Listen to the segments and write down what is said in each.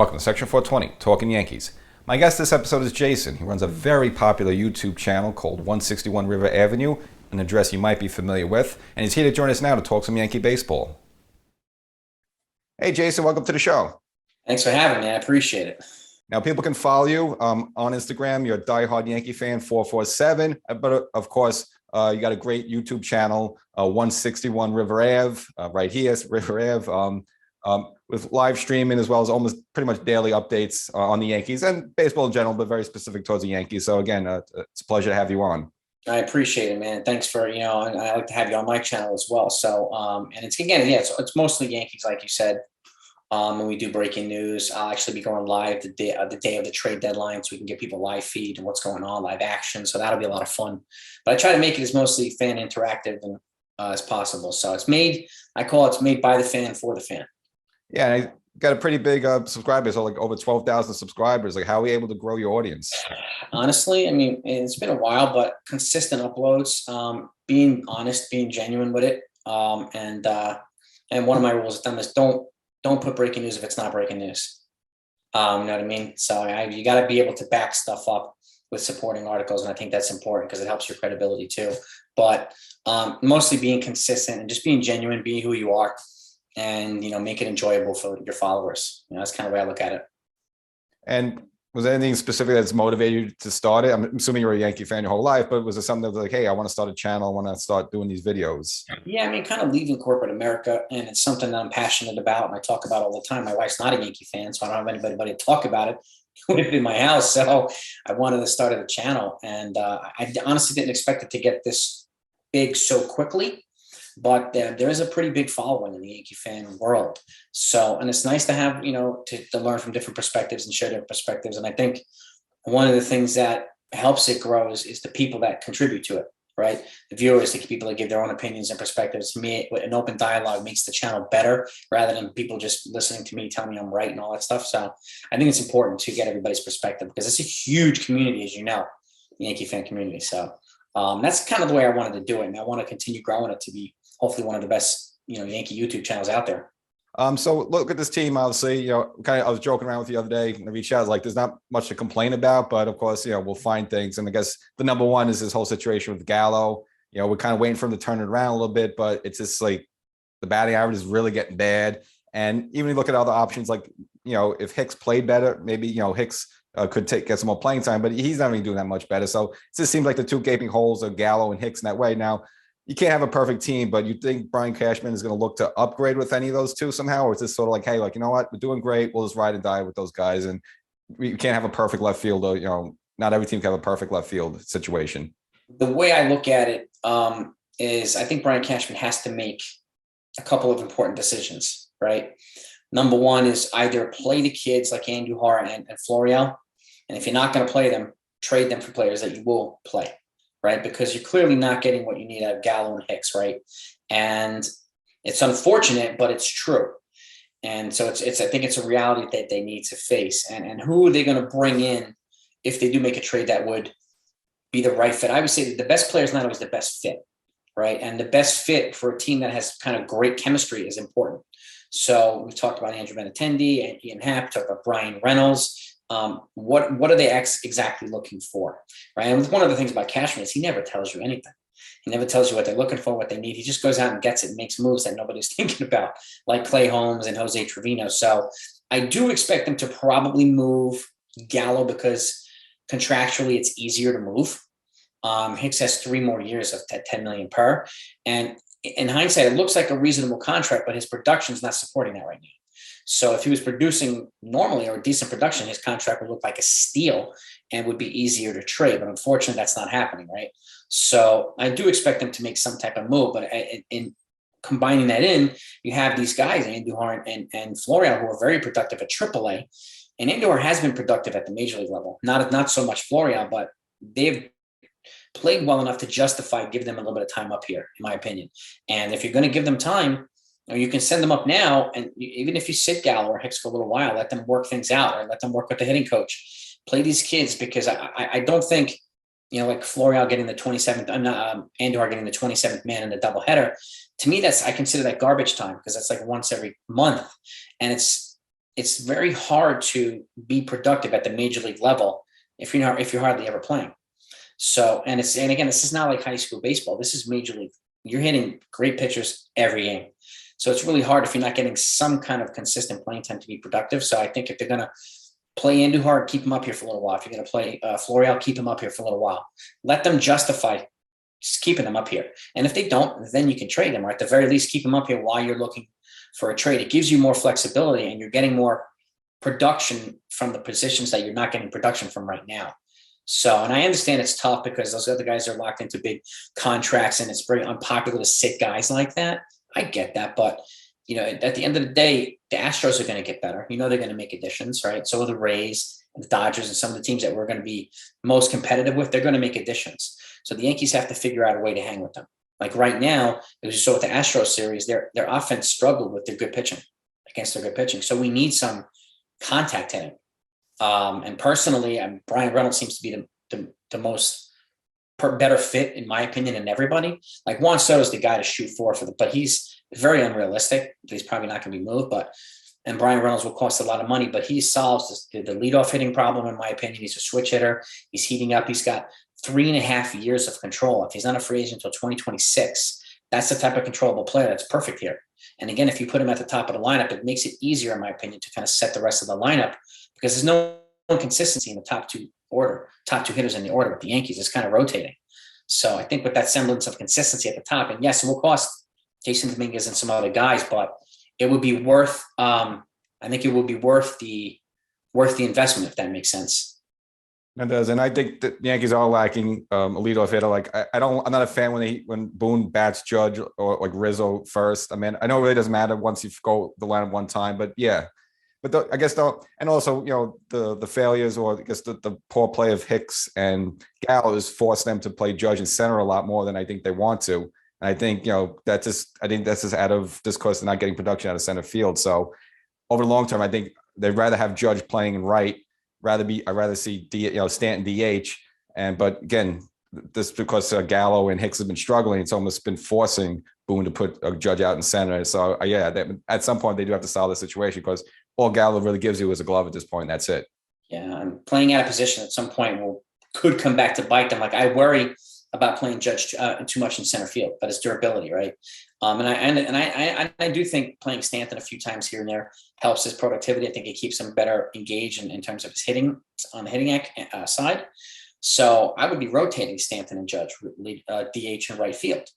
Welcome to Section 420, Talkin Yankees. My guest this episode is Jason. He runs a very popular YouTube channel called 161 River Avenue, an address you might be familiar with, and he's here to join us now to talk some Yankee baseball. Hey Jason, welcome to the show. Thanks for having me. I appreciate it. Now, people can follow you on Instagram. You're a diehard Yankee fan, 447. But of course, you got a great YouTube channel, 161 River Ave, right here, River Ave, with live streaming as well as almost pretty much daily updates on the Yankees and baseball in general, but very specific towards the Yankees. So again, it's a pleasure to have you on. I appreciate it, man. Thanks for, and I like to have you on my channel as well. So, and it's, again, yeah, it's mostly Yankees, like you said. When we do breaking news, I'll actually be going live the day of the trade deadline, so we can get people live feed and what's going on, live action. So that'll be a lot of fun. But I try to make it as mostly fan interactive and as possible. So I call it's made by the fan for the fan. Yeah, and I got a pretty big subscribers, so like over 12,000 subscribers. Like, how are we able to grow your audience? Honestly, I mean, it's been a while, but consistent uploads, being honest, being genuine with it. And one of my rules of thumb is don't put breaking news if it's not breaking news. You know what I mean? So you got to be able to back stuff up with supporting articles. And I think that's important because it helps your credibility too. But mostly being consistent and just being genuine, being who you are, and, make it enjoyable for your followers. That's kind of the way I look at it. And was there anything specific that's motivated you to start it? I'm assuming you're a Yankee fan your whole life, but was it something that was like, hey, I want to start a channel, I want to start doing these videos? Yeah, I mean, kind of leaving corporate America, and it's something that I'm passionate about and I talk about all the time. My wife's not a Yankee fan, so I don't have anybody to talk about it. It would have been my house. So I wanted to start a channel, and I honestly didn't expect it to get this big so quickly. But there is a pretty big following in the Yankee fan world. So, and it's nice to have, to learn from different perspectives and share different perspectives. And I think one of the things that helps it grow is the people that contribute to it, right? The viewers, the people that give their own opinions and perspectives. To me, an open dialogue makes the channel better rather than people just listening to me, telling me I'm right and all that stuff. So I think it's important to get everybody's perspective because it's a huge community, as you know, the Yankee fan community. So that's kind of the way I wanted to do it. And I want to continue growing it to be hopefully one of the best, Yankee YouTube channels out there. So look at this team, obviously, I was joking around with you the other day and I reached out, like, there's not much to complain about, but of course, we'll find things. And I guess the number one is this whole situation with Gallo. We're kind of waiting for him to turn it around a little bit, but it's just like the batting average is really getting bad. And even if you look at other options, like, if Hicks played better, maybe, Hicks could get some more playing time, but he's not really doing that much better. So it just seems like the two gaping holes are Gallo and Hicks in that way. Now, you can't have a perfect team, but you think Brian Cashman is going to look to upgrade with any of those two somehow? Or is this sort of like, hey, like, you know what, we're doing great, we'll just ride and die with those guys, and we can't have a perfect left field, or, not every team can have a perfect left field situation? The way I look at it is I think Brian Cashman has to make a couple of important decisions, right? Number one is either play the kids like Andujar and Florial, and if you're not going to play them, trade them for players that you will play. Right, because you're clearly not getting what you need out of Gallo and Hicks, right? And it's unfortunate, but it's true. And so it's I think it's a reality that they need to face. And who are they going to bring in if they do make a trade that would be the right fit? I would say that the best player is not always the best fit, right? And the best fit for a team that has kind of great chemistry is important. So we've talked about Andrew Benintendi and Ian Happ, talked about Brian Reynolds. What are they exactly looking for, right? And one of the things about Cashman is he never tells you anything. He never tells you what they're looking for, what they need. He just goes out and gets it and makes moves that nobody's thinking about, like Clay Holmes and Jose Trevino. So I do expect them to probably move Gallo because contractually it's easier to move. Hicks has 3 more years of $10 million per. And in hindsight, it looks like a reasonable contract, but his production is not supporting that right now. So if he was producing normally or a decent production, his contract would look like a steal and would be easier to trade. But unfortunately, that's not happening, right? So I do expect them to make some type of move. But in combining that in, you have these guys, Andujar and Florial, who are very productive at AAA. And Andujar has been productive at the major league level. Not so much Florial, but they've played well enough to justify give them a little bit of time up here, in my opinion. And if you're going to give them time, or you can send them up now, and even if you sit Gallo or Hicks for a little while, let them work things out, or let them work with the hitting coach. Play these kids, because I don't think, like Florial getting the 27th, Andujar getting the 27th man in the doubleheader. To me, I consider that garbage time, because that's like once every month, and it's it's very hard to be productive at the major league level if you're hardly ever playing. So, and again, this is not like high school baseball. This is major league. You're hitting great pitchers every game. So it's really hard if you're not getting some kind of consistent playing time to be productive. So I think if they're going to play Andujar, keep him up here for a little while. If you're going to play Florial, keep him up here for a little while. Let them justify just keeping them up here. And if they don't, then you can trade them, or at the very least, keep them up here while you're looking for a trade. It gives you more flexibility, and you're getting more production from the positions that you're not getting production from right now. So, and I understand it's tough because those other guys are locked into big contracts, and it's very unpopular to sit guys like that. I get that, but you know, at the end of the day, the Astros are going to get better. You know, they're going to make additions, right? So are the Rays and the Dodgers and some of the teams that we're going to be most competitive with. They're going to make additions. So the Yankees have to figure out a way to hang with them. Like right now, as you saw with the Astros series, their offense struggled with their good pitching against their good pitching. So we need some contact hitting. And personally, Brian Reynolds seems to be the most better fit, in my opinion, than everybody. Like Juan Soto is the guy to shoot for but he's very unrealistic. He's probably not going to be moved, and Brian Reynolds will cost a lot of money, but he solves the leadoff hitting problem, in my opinion. He's a switch hitter. He's heating up. He's got 3.5 years of control. If he's not a free agent until 2026, that's the type of controllable player that's perfect here. And again, if you put him at the top of the lineup, it makes it easier, in my opinion, to kind of set the rest of the lineup, because there's no consistency in the top two hitters in the order with the Yankees. It's kind of rotating. So I think with that semblance of consistency at the top, and yes, it will cost Jason Dominguez and some other guys, but it would be worth. I think it would be worth the investment, if that makes sense. It does, and I think the Yankees are lacking a leadoff hitter. Like I'm not a fan when Boone bats Judge or like Rizzo first. I mean, I know it really doesn't matter once you go the lineup one time, but yeah. But I guess and also, you know, the failures, or I guess the poor play of Hicks and Gallo has forced them to play Judge and center a lot more than I think they want to. And I think, you know, I think that's just out of discourse, not getting production out of center field. So over the long term, I think they'd rather have Judge playing in right. I'd rather see Stanton DH. But again, this because Gallo and Hicks have been struggling, it's almost been forcing Boone to put a Judge out in center. So at some point they do have to solve the situation, because all Gallo really gives you is a glove at this point. And that's it. Yeah, and playing out of position at some point could come back to bite them. Like I worry about playing Judge too much in center field, but it's durability, right? And I do think playing Stanton a few times here and there helps his productivity. I think it keeps him better engaged in terms of his hitting on the hitting side. So I would be rotating Stanton and Judge, DH and right field.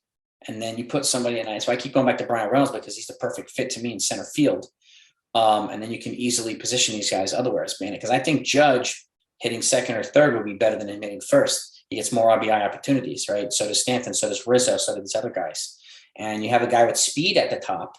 And then you put somebody in. So I keep going back to Brian Reynolds because he's the perfect fit to me in center field. And then you can easily position these guys otherwise, man. Because I think Judge hitting second or third would be better than him hitting first. He gets more RBI opportunities, right? So does Stanton, so does Rizzo, so do these other guys. And you have a guy with speed at the top,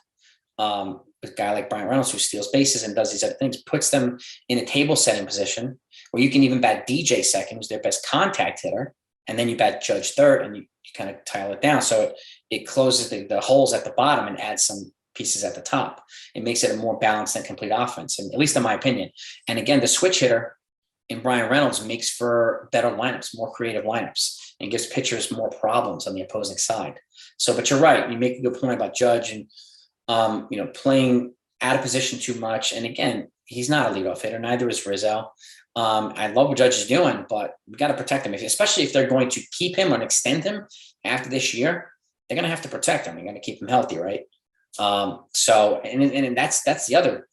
a guy like Brian Reynolds who steals bases and does these other things, puts them in a table setting position where you can even bat DJ second, who's their best contact hitter, and then you bat Judge third, and you kind of tile it down. So it closes the holes at the bottom and adds some pieces at the top. It makes it a more balanced and complete offense, and at least in my opinion. And again, the switch hitter in Brian Reynolds makes for better lineups, more creative lineups, and gives pitchers more problems on the opposing side. So, but you're right. You make a good point about Judge and, playing out of position too much. And again, he's not a leadoff hitter. Neither is Rizzo. I love what Judge is doing, but we got to protect him. Especially if they're going to keep him and extend him after this year, they're going to have to protect him. They're going to keep him healthy, right? So that's the other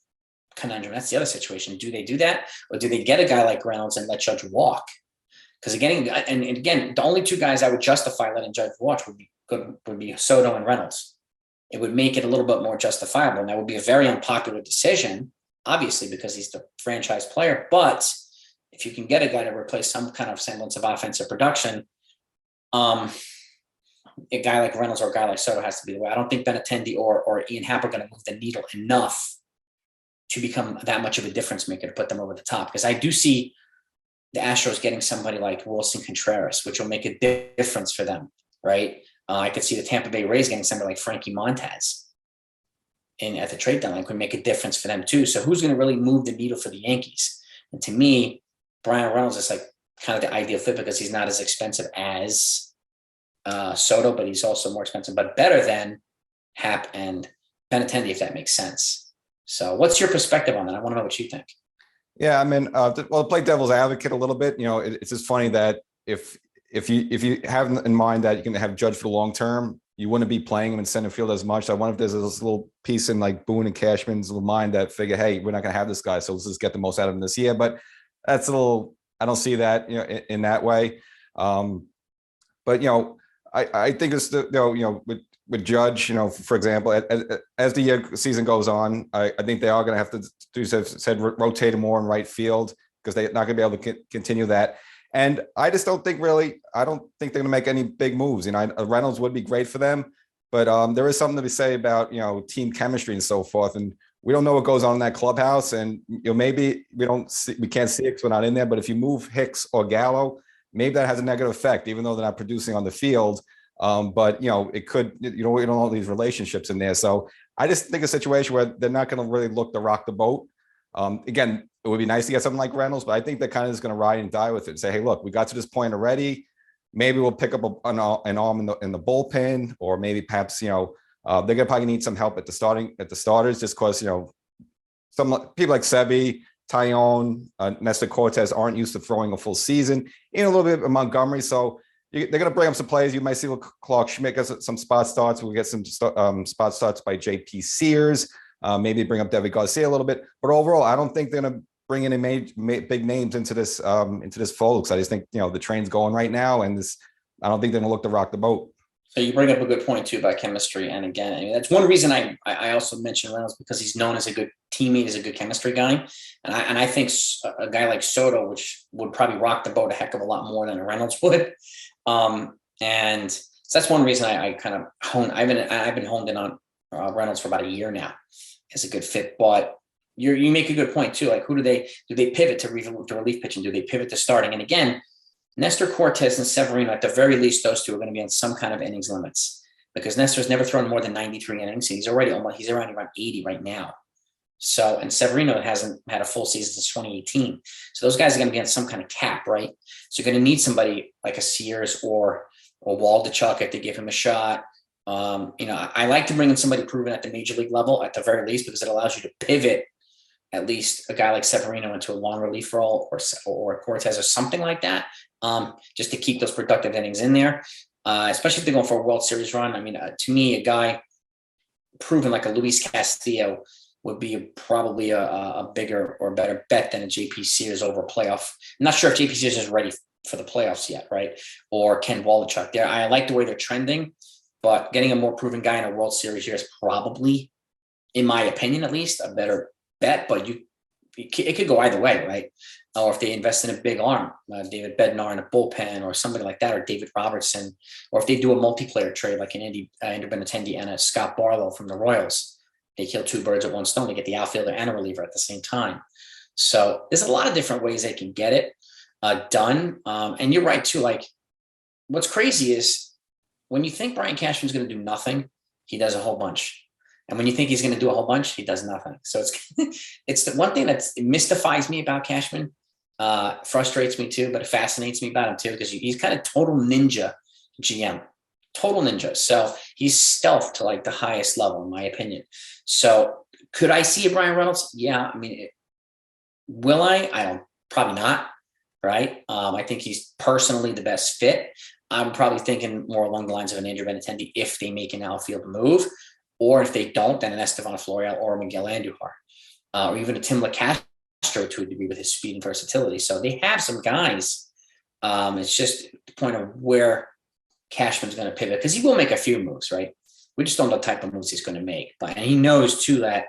conundrum. That's the other situation. Do they do that, or do they get a guy like Reynolds and let Judge walk? Because again, the only two guys I would justify letting Judge watch would be Soto and Reynolds. It would make it a little bit more justifiable, and that would be a very unpopular decision, obviously, because he's the franchise player. But if you can get a guy to replace some kind of semblance of offensive production, a guy like Reynolds or a guy like Soto has to be the way. I don't think Benintendi or Ian Happ are going to move the needle enough to become that much of a difference maker to put them over the top. Because I do see the Astros getting somebody like Wilson Contreras, which will make a difference for them, right? I could see the Tampa Bay Rays getting somebody like Frankie Montez at the trade deadline could make a difference for them too. So who's going to really move the needle for the Yankees? And to me, Brian Reynolds is like kind of the ideal fit because he's not as expensive as Soto, but he's also more expensive, but better than Happ and Benintendi, if that makes sense. So what's your perspective on that? I want to know what you think. Yeah, I mean, well, play devil's advocate a little bit. It's just funny that if you have in mind that you can have Judge for the long term, you wouldn't be playing him in center field as much. I wonder if there's this little piece in like Boone and Cashman's mind that figure, hey, we're not going to have this guy, so let's just get the most out of him this year. But that's a little. I don't see that in that way. But I think it's with Judge, for example, as the season goes on, I think they are going to have to do, said, rotate more in right field because they're not going to be able to continue that. And I just don't think I don't think they're going to make any big moves. Reynolds would be great for them, but there is something to be said about, team chemistry and so forth. And we don't know what goes on in that clubhouse. And, maybe we can't see it because we're not in there, but if you move Hicks or Gallo, maybe that has a negative effect, even though they're not producing on the field. But it could, we don't know all these relationships in there. So I just think a situation where they're not going to really look to rock the boat. Again, it would be nice to get something like Reynolds, but I think they're kind of just going to ride and die with it and say, hey, look, we got to this point already. Maybe we'll pick up an arm in the bullpen, or maybe perhaps, they're going to probably need some help at the starters, just because, some people like Sebi, Tyone, Nestor Cortez aren't used to throwing a full season, a little bit of Montgomery. So they're going to bring up some plays. You might see Clark Schmidt get some spot starts. We'll get some spot starts by JP Sears. Maybe bring up Devi Garcia a little bit. But overall, I don't think they're going to bring any big names into this fold, because I just think the train's going right now, and I don't think they're going to look to rock the boat. So you bring up a good point too about chemistry, and again, I mean, that's one reason I also mentioned Reynolds, because he's known as a good teammate, as a good chemistry guy, and I think a guy like Soto, which would probably rock the boat a heck of a lot more than a Reynolds would, and so that's one reason I kind of I've been honed in on Reynolds for about a year now as a good fit, but. You make a good point too. Like, who do they pivot to relief pitching? Do they pivot to starting? And again, Nestor Cortez and Severino, at the very least, those two are going to be on some kind of innings limits, because Nestor's never thrown more than 93 innings. And he's around 80 right now. So, and Severino hasn't had a full season since 2018. So those guys are going to be on some kind of cap, right? So you're going to need somebody like a Sears or Waldichuk if they give him a shot. I like to bring in somebody proven at the major league level at the very least, because it allows you to pivot at least a guy like Severino into a long relief role, or Cortez or something like that, just to keep those productive innings in there, especially if they're going for a World Series run. I mean, to me, a guy proven like a Luis Castillo would be probably a bigger or better bet than a JP Sears over a playoff. I'm not sure if JP Sears is ready for the playoffs yet, right? Or Ken Waldichuk. I like the way they're trending, but getting a more proven guy in a World Series here is probably, in my opinion at least, a better bet, but it could go either way, right? Or if they invest in a big arm, David Bednar in a bullpen or somebody like that, or David Robertson, or if they do a multiplayer trade like an Andrew Benintendi and a Scott Barlow from the Royals, they kill two birds with one stone. They get the outfielder and a reliever at the same time. So there's a lot of different ways they can get it done. And you're right too. Like, what's crazy is when you think Brian Cashman's going to do nothing, he does a whole bunch. And when you think he's going to do a whole bunch, he does nothing. So it's the one thing it mystifies me about Cashman, frustrates me too, but it fascinates me about him too, because he's kind of total ninja GM, total ninja. So he's stealth to like the highest level, in my opinion. So could I see a Brian Reynolds? Yeah. I mean, will I? I don't, probably not. Right. I think he's personally the best fit. I'm probably thinking more along the lines of an Andrew Benintendi if they make an outfield move. Or if they don't, then an Estevan Florial or a Miguel Andujar, or even a Tim LaCastro to a degree with his speed and versatility. So they have some guys. It's just the point of where Cashman's going to pivot, because he will make a few moves, right? We just don't know the type of moves he's going to make. And he knows too that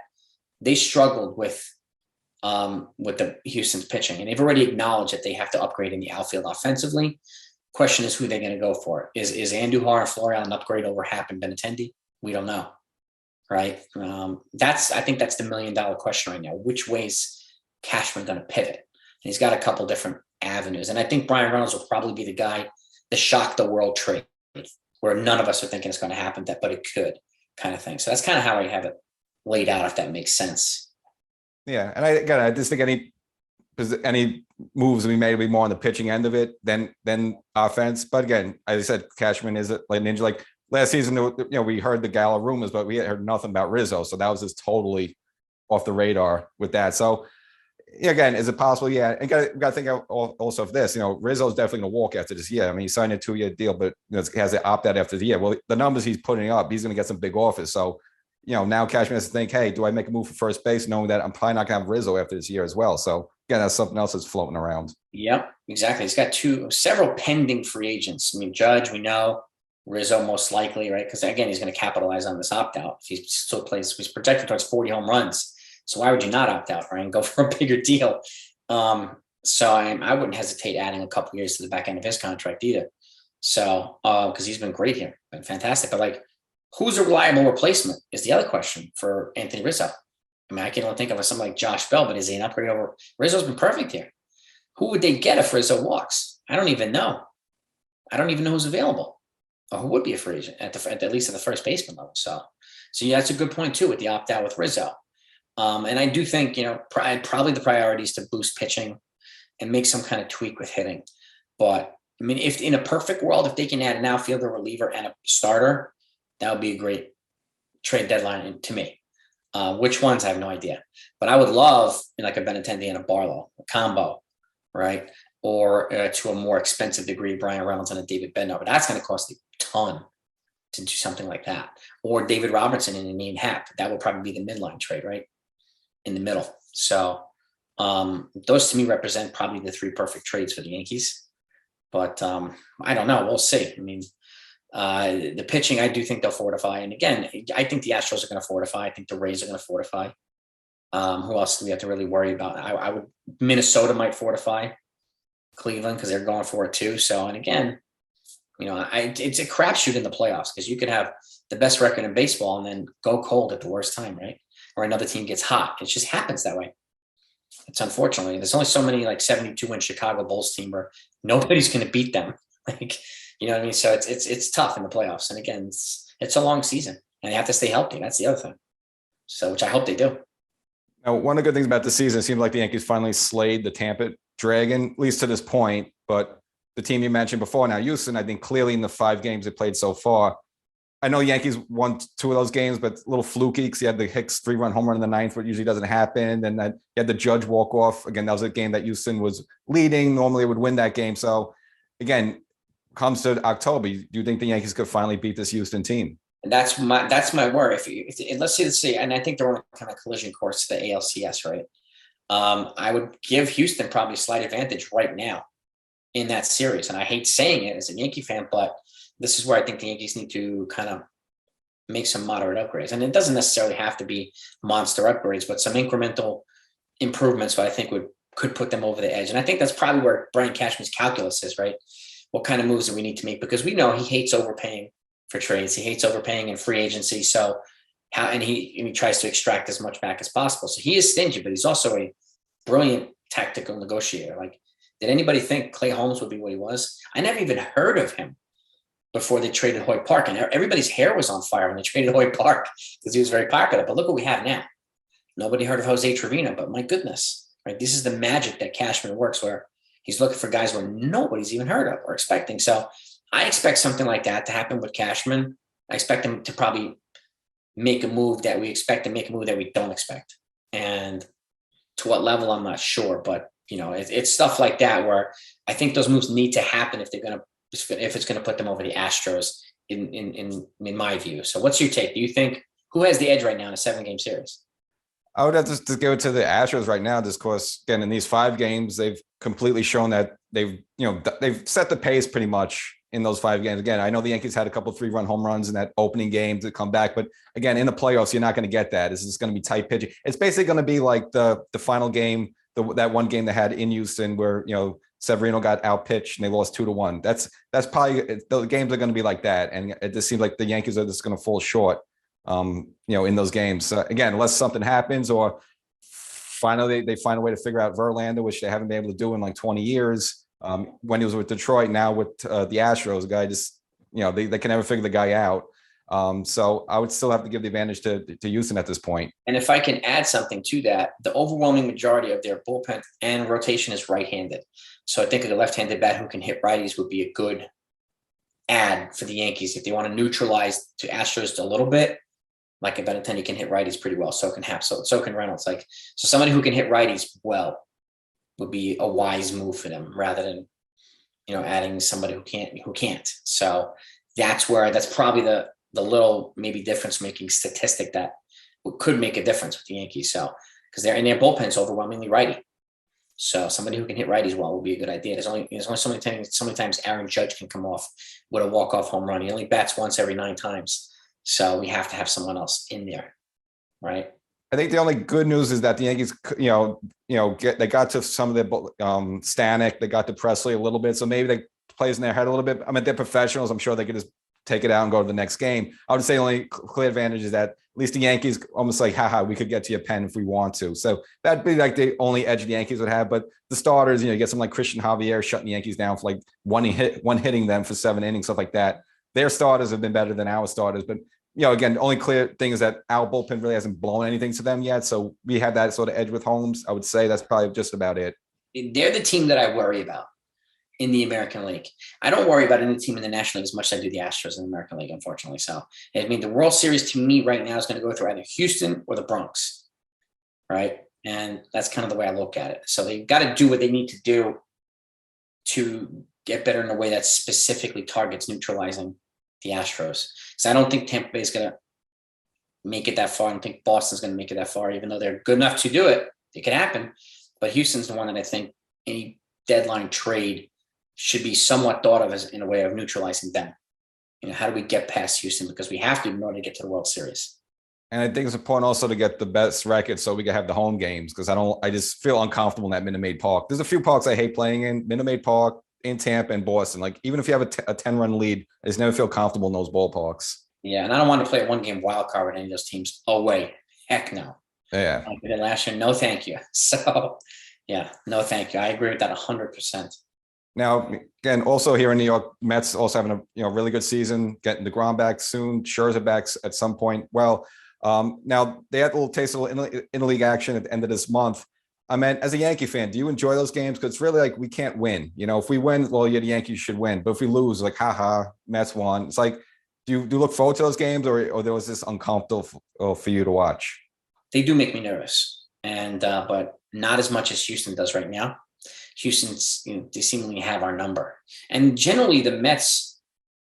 they struggled with the Houston's pitching, and they've already acknowledged that they have to upgrade in the outfield offensively. Question is who they're going to go for. Is Andujar and Florial an upgrade over Happ and Benintendi? We don't know. Right. I think that's the $1 million question right now. Which way's Cashman going to pivot? And he's got a couple different avenues. And I think Brian Reynolds will probably be the guy to shock the world trade, where none of us are thinking it's going to happen, but it could, kind of thing. So that's kind of how I have it laid out, if that makes sense. Yeah. And I just think any moves we made will be more on the pitching end of it than offense. But again, as I said, Cashman is like ninja. Like, last season, we heard the Gallo rumors, but we had heard nothing about Rizzo. So that was just totally off the radar with that. So again, is it possible? Yeah, and got to think also of this. Rizzo's definitely going to walk after this year. I mean, he signed a 2-year deal, but he has to opt out after the year. Well, the numbers he's putting up, he's going to get some big offers. So now Cashman has to think, hey, do I make a move for first base, knowing that I'm probably not going to have Rizzo after this year as well? So again, that's something else that's floating around. Yep, exactly. He's got several pending free agents. I mean, Judge, we know. Rizzo most likely, right? Because again, he's going to capitalize on this opt out. If he still plays, he's projected towards 40 home runs. So why would you not opt out, right? And go for a bigger deal. So I wouldn't hesitate adding a couple years to the back end of his contract either. So because he's been great here, been fantastic. But like, who's a reliable replacement is the other question for Anthony Rizzo. I mean, I can only think of something like Josh Bell, but is he an upgrade over? Rizzo's been perfect here. Who would they get if Rizzo walks? I don't even know. I don't even know who's available. Or who would be a free agent at least at the first baseman level. So yeah, that's a good point too with the opt out with Rizzo. And I do think, probably the priority is to boost pitching and make some kind of tweak with hitting. But I mean, if in a perfect world, if they can add an outfielder, reliever, and a starter, that would be a great trade deadline to me. Which ones, I have no idea. But I would love like a Benintendi and a Barlow, a combo, right? Or to a more expensive degree, Brian Reynolds and a David Bednar. But that's going to cost a ton to do something like that. Or David Robertson and Ian Happ. That would probably be the midline trade, right? In the middle. So those to me represent probably the 3 perfect trades for the Yankees. But I don't know. We'll see. I mean, the pitching, I do think they'll fortify. And again, I think the Astros are going to fortify. I think the Rays are going to fortify. Who else do we have to really worry about? Minnesota might fortify. Cleveland, because they're going for it too. So, and again, it's a crapshoot in the playoffs because you could have the best record in baseball and then go cold at the worst time, right? Or another team gets hot. It just happens that way. It's unfortunately, there's only so many like 72-win Chicago Bulls team where nobody's going to beat them. Like, you know what I mean? So it's tough in the playoffs. And again, it's a long season and they have to stay healthy. That's the other thing. So, which I hope they do. Now, one of the good things about the season, it seemed like the Yankees finally slayed the Tampa Dragon, at least to this point. But the team you mentioned before, now Houston, I think clearly in the 5 games they played so far, I know Yankees won 2 of those games, but a little fluky because you had the Hicks 3-run home run in the 9th, which usually doesn't happen. And then you had the Judge walk off. Again, that was a game that Houston was leading. Normally it would win that game. So again, comes to October, do you think the Yankees could finally beat this Houston team? And that's my worry. If let's see, and I think they're on kind of collision course to the ALCS, right? I would give Houston probably a slight advantage right now in that series. And I hate saying it as a Yankee fan, but this is where I think the Yankees need to kind of make some moderate upgrades. And it doesn't necessarily have to be monster upgrades, but some incremental improvements that I think could put them over the edge. And I think that's probably where Brian Cashman's calculus is, right? What kind of moves do we need to make? Because we know he hates overpaying for trades. He hates overpaying in free agency. So he tries to extract as much back as possible. So he is stingy, but he's also a brilliant tactical negotiator. Like, did anybody think Clay Holmes would be what he was? I never even heard of him before they traded Hoyt Park. And everybody's hair was on fire when they traded Hoyt Park because he was very popular. But look what we have now. Nobody heard of Jose Trevino, but my goodness, right? This is the magic that Cashman works, where he's looking for guys where nobody's even heard of or expecting. So I expect something like that to happen with Cashman. I expect him to probably make a move that we expect and make a move that we don't expect. And to what level, I'm not sure. But, it's stuff like that where I think those moves need to happen if it's going to put them over the Astros in my view. So what's your take? Do you think who has the edge right now in a 7-game series? I would have to go to the Astros right now, just because again in these 5 games they've completely shown that they've set the pace pretty much in those 5 games. Again, I know the Yankees had a couple 3-run home runs in that opening game to come back, but again in the playoffs you're not going to get that. This is going to be tight pitching. It's basically going to be like the final game, that one game they had in Houston where Severino got outpitched and they lost 2-1. That's probably the games are going to be like that, and it just seems like the Yankees are just going to fall short. In those games. Again, unless something happens or finally they find a way to figure out Verlander, which they haven't been able to do in like 20 years. When he was with Detroit, now with the Astros, the guy just, they can never figure the guy out. So I would still have to give the advantage to Houston at this point. And if I can add something to that, the overwhelming majority of their bullpen and rotation is right-handed. So I think a left-handed bat who can hit righties would be a good add for the Yankees if they want to neutralize to Astros a little bit. like a Benintendi can hit righties pretty well. So can Happ. So can Reynolds. Like, so somebody who can hit righties well would be a wise move for them rather than, adding somebody who can't. So that's probably the little maybe difference making statistic that could make a difference with the Yankees. So, because their bullpen's overwhelmingly righty. So somebody who can hit righties well would be a good idea. There's only so many times Aaron Judge can come off with a walk-off home run. He only bats once every 9 times. So we have to have someone else in there, right? I think the only good news is that the Yankees, they got to some of the Stanek, they got to Presley a little bit. So maybe they plays in their head a little bit. I mean, they're professionals. I'm sure they could just take it out and go to the next game. I would say the only clear advantage is that at least the Yankees almost like, haha, we could get to your pen if we want to. So that'd be like the only edge the Yankees would have. But the starters, you get some like Christian Javier shutting the Yankees down for like one hitting them for 7 innings, stuff like that. Their starters have been better than our starters. But, again, the only clear thing is that our bullpen really hasn't blown anything to them yet. So we have that sort of edge with Holmes. I would say that's probably just about it. They're the team that I worry about in the American League. I don't worry about any team in the National League as much as I do the Astros in the American League, unfortunately. So, I mean, the World Series to me right now is going to go through either Houston or the Bronx, right? And that's kind of the way I look at it. So they've got to do what they need to do to get better in a way that specifically targets neutralizing the Astros. So I don't think Tampa Bay is going to make it that far. I don't think Boston's going to make it that far, even though they're good enough to do it. It could happen. But Houston's the one that I think any deadline trade should be somewhat thought of as in a way of neutralizing them. How do we get past Houston? Because we have to in order to get to the World Series. And I think it's important also to get the best record so we can have the home games, because I just feel uncomfortable in that Minute Maid Park. There's a few parks I hate playing in, Minute Maid Park, in Tampa and Boston. Like, even if you have a 10-run lead, I just never feel comfortable in those ballparks. Yeah, and I don't want to play a 1-game wild card with any of those teams. Oh, wait. Heck no. Yeah. Like we did last year, no thank you. So, yeah, no thank you. I agree with that 100%. Now, again, also here in New York, Mets also having a really good season, getting DeGrom back soon, Scherzer back at some point. Well, now they had a little taste of interleague action at the end of this month. I mean, as a Yankee fan, do you enjoy those games? Because it's really like we can't win. If we win, well, yeah, the Yankees should win. But if we lose, like, haha, Mets won. It's like, do you look forward to those games, or there was this uncomfortable for you to watch? They do make me nervous, and but not as much as Houston does right now. Houston's, they seemingly have our number, and generally the Mets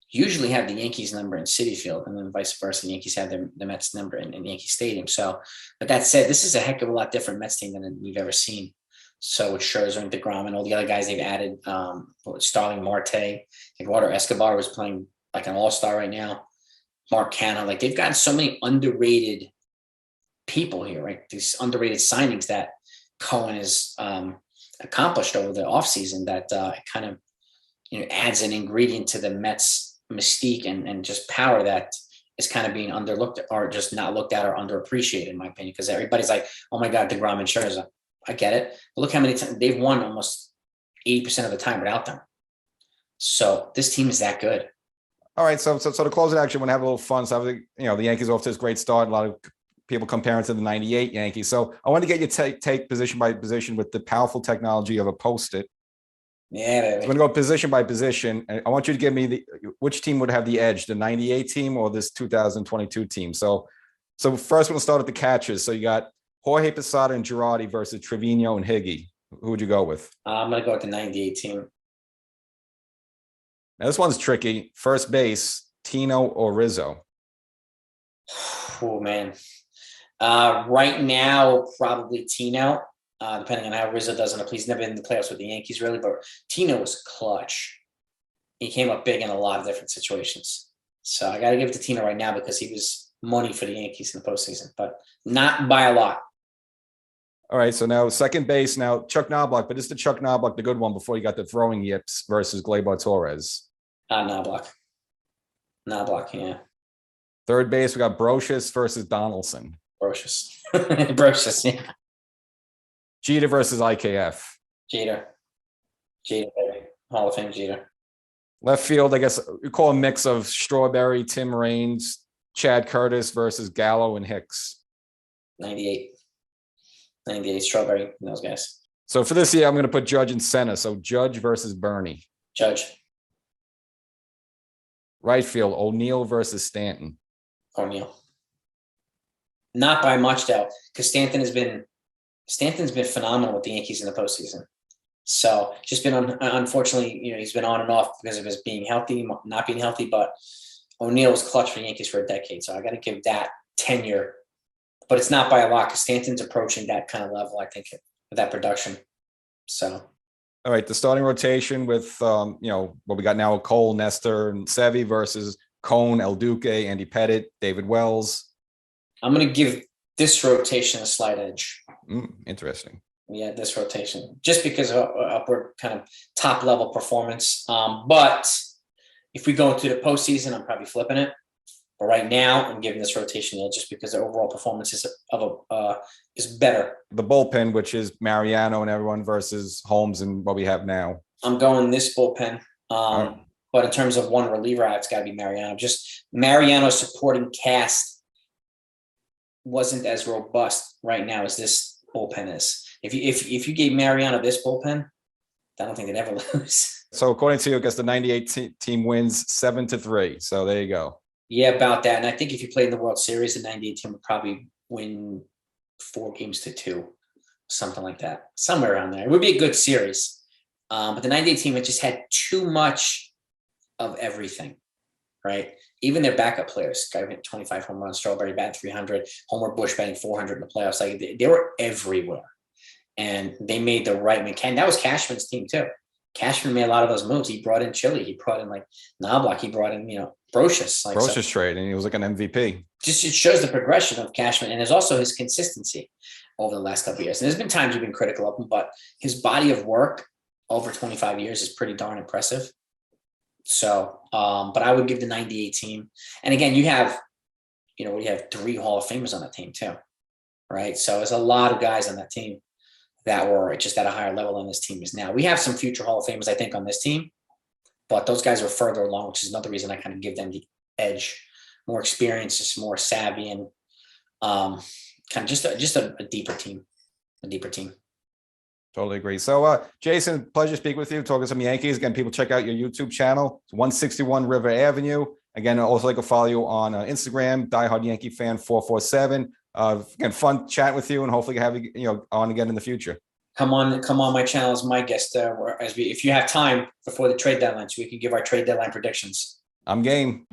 usually have the Yankees number in Citi Field, and then vice versa. The Yankees have the Mets number in Yankee Stadium. So, but that said, this is a heck of a lot different Mets team than we've ever seen. So with Scherzer and DeGrom and all the other guys they've added, Starling Marte, Eduardo Escobar was playing like an all-star right now. Mark Canha, like they've gotten so many underrated people here, right? These underrated signings that Cohen has accomplished over the offseason that kind of adds an ingredient to the Mets mystique and just power that is kind of being underlooked or just not looked at or underappreciated, in my opinion, because everybody's like, oh my God, DeGrom and Scherzer. I get it. But look how many times they've won almost 80% of the time without them. So this team is that good. All right. So to close it, actually, want to have a little fun. So, the Yankees off to this great start. A lot of people comparing to the 98 Yankees. So I want to get you take position by position with the powerful technology of a Post-it. Yeah, baby. So I'm going to go position by position. And I want you to give me which team would have the edge, the 98 team or this 2022 team. So first we'll start at the catchers. So you got Jorge Posada and Girardi versus Trevino and Higgy. Who would you go with? I'm going to go with the 98 team. Now this one's tricky. First base, Tino or Rizzo? Oh, man. Right now, probably Tino, depending on how Rizzo does in the playoffs. He's never been in the playoffs with the Yankees, really, but Tino was clutch. He came up big in a lot of different situations. So I got to give it to Tino right now because he was money for the Yankees in the postseason, but not by a lot. All right, so now second base, now Chuck Knobloch, but this is the Chuck Knobloch, the good one, before you got the throwing yips versus Gleyber Torres. Knobloch, yeah. Third base, we got Brocious versus Donaldson. Brocious, yeah. Jeter versus IKF. Jeter, baby. Hall of Fame Jeter. Left field, I guess we call a mix of Strawberry, Tim Raines, Chad Curtis versus Gallo and Hicks. 98 Strawberry, those guys. So for this year, I'm going to put Judge in center. So Judge versus Bernie. Judge. Right field, O'Neill versus Stanton. O'Neill. Not by much though, because Stanton's been phenomenal with the Yankees in the postseason. So just been unfortunately, he's been on and off because of his being healthy, not being healthy. But O'Neill was clutch for the Yankees for a decade, so I got to give that tenure. But it's not by a lot because Stanton's approaching that kind of level, I think, with that production. So. All right, the starting rotation with what we got now: Cole, Nestor, and Sevy versus Cone, El Duque, Andy Pettit, David Wells. I'm going to give this rotation a slight edge. Interesting. Yeah, this rotation, just because of upward kind of top level performance. But if we go into the postseason, I'm probably flipping it. But right now, I'm giving this rotation edge just because the overall performance is better. The bullpen, which is Mariano and everyone versus Holmes and what we have now. I'm going this bullpen. But in terms of one reliever, it's got to be Mariano. Just Mariano's supporting cast wasn't as robust right now as this bullpen is. If you gave Mariano this bullpen, I don't think they'd ever lose. So according to you, I guess the 98 team wins 7-3. So there you go. Yeah, about that. And I think if you played in the World Series, the 98 team would probably win 4-2, something like that, somewhere around there. It would be a good series. But the 98 team, it just had too much of everything, right? Even their backup players, guy hit 25 home runs, Strawberry batting 300, Homer Bush batting 400 in the playoffs. Like they were everywhere. And they made the right man. That was Cashman's team too. Cashman made a lot of those moves. He brought in Chile. He brought in like Knobloch. He brought in, Brocious. Brocious trade, and he was like an MVP. Just it shows the progression of Cashman, and there's also his consistency over the last couple of years. And there's been times we've been critical of him, but his body of work over 25 years is pretty darn impressive. So, but I would give the 98 team. And again, you have 3 Hall of Famers on that team too, right? So there's a lot of guys on that team that were just at a higher level than this team is now. We have some future Hall of Famers, I think, on this team, but those guys are further along, which is another reason I kind of give them the edge. More experience, just more savvy, and kind of just a deeper team. Totally agree. So, Jason, pleasure speaking with you, talking some Yankees. Again, people check out your YouTube channel. It's 161 River Avenue. Again, also like to follow you on Instagram, Diehard Yankee Fan 447. Again, fun chat with you, and hopefully have you on again in the future. Come on my channel as my guest. If you have time before the trade deadline, so we can give our trade deadline predictions. I'm game.